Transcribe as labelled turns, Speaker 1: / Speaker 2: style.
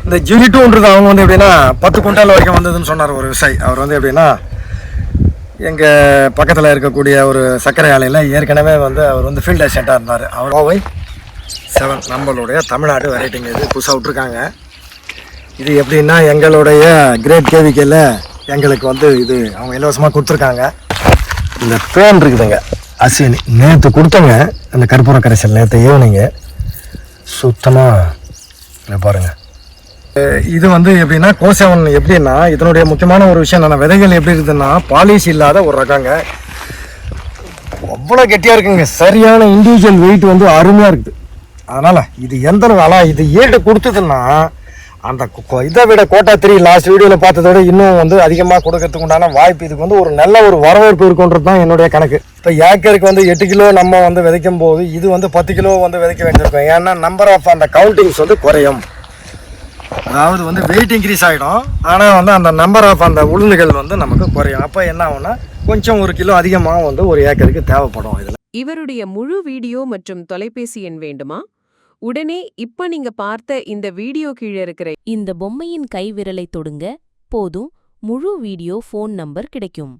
Speaker 1: இந்த ஜிலிட்டுன்றது அவங்க வந்து எப்படின்னா 10 குண்டால் வரைக்கும் வந்ததுன்னு சொன்னார் ஒரு விவசாயி. அவர் வந்து எப்படின்னா எங்கள் பக்கத்தில் இருக்கக்கூடிய ஒரு சர்க்கரை ஆலையில் ஏற்கனவே வந்து அவர் வந்து ஃபீல்ட் அசிஸ்டண்ட்டாக இருந்தார். அவர் கோவை 7 நம்மளுடைய தமிழ்நாடு வெரைட்டிங்க இது புதுசாக விட்ருக்காங்க. இது எப்படின்னா எங்களுடைய கிரேட் கேவிக்கையில் எங்களுக்கு வந்து இது அவங்க இலவசமாக கொடுத்துருக்காங்க. இந்த பேன் இருக்குதுங்க அஸ்வினி நேற்று கொடுத்தங்க, அந்த கற்பூர கரைசல் நேற்று ஈவினிங்க சுத்தமாக பாருங்கள். இது வந்து எப்படின்னா கோசவன் எப்படின்னா இதனுடைய முக்கியமான ஒரு விஷயம் என்னென்ன விதைகள் எப்படி இருக்குதுன்னா பாலிஷ் இல்லாத ஒரு ரகங்க. அவ்வளோ கெட்டியாக இருக்குங்க. சரியான இண்டிவிஜுவல் வெயிட் வந்து அருமையாக இருக்குது. அதனால் இது எந்த ஆனால் இது ஈல்டு கொடுத்ததுன்னா அந்த இதை விட கோட்டா 3 லாஸ்ட் வீடியோவில் பார்த்ததோட இன்னும் வந்து அதிகமாக கொடுக்கறதுக்கு உண்டான வாய்ப்பு இதுக்கு வந்து ஒரு நல்ல ஒரு வரவேற்பு இருக்குன்றது தான் என்னுடைய கணக்கு. இப்போ ஏக்கருக்கு வந்து 8 கிலோ நம்ம வந்து விதைக்கும் போது இது வந்து 10 கிலோ வந்து விதைக்க வேண்டியிருக்கோம். ஏன்னா நம்பர் ஆஃப் அந்த கவுண்டிங்ஸ் வந்து குறையும். அதாவது வந்து வெயிட் இன்க்ரீஸ் ஆகிடும், ஆனால் வந்து அந்த நம்பர் ஆஃப் அந்த உளுந்துகள் வந்து நமக்கு குறையும். அப்போ என்ன ஆகும்னா கொஞ்சம் 1 கிலோ அதிகமாக வந்து ஒரு ஏக்கருக்கு தேவைப்படும். இதில்
Speaker 2: இவருடைய முழு வீடியோ மற்றும் தொலைபேசி எண் வேண்டுமா? உடனே இப்ப நீங்க பார்த்த இந்த வீடியோ கீழே இருக்கிற
Speaker 3: இந்த பொம்மையின் கை விரலை தொடுங்க போதும், முழு வீடியோ ஃபோன் நம்பர் கிடைக்கும்.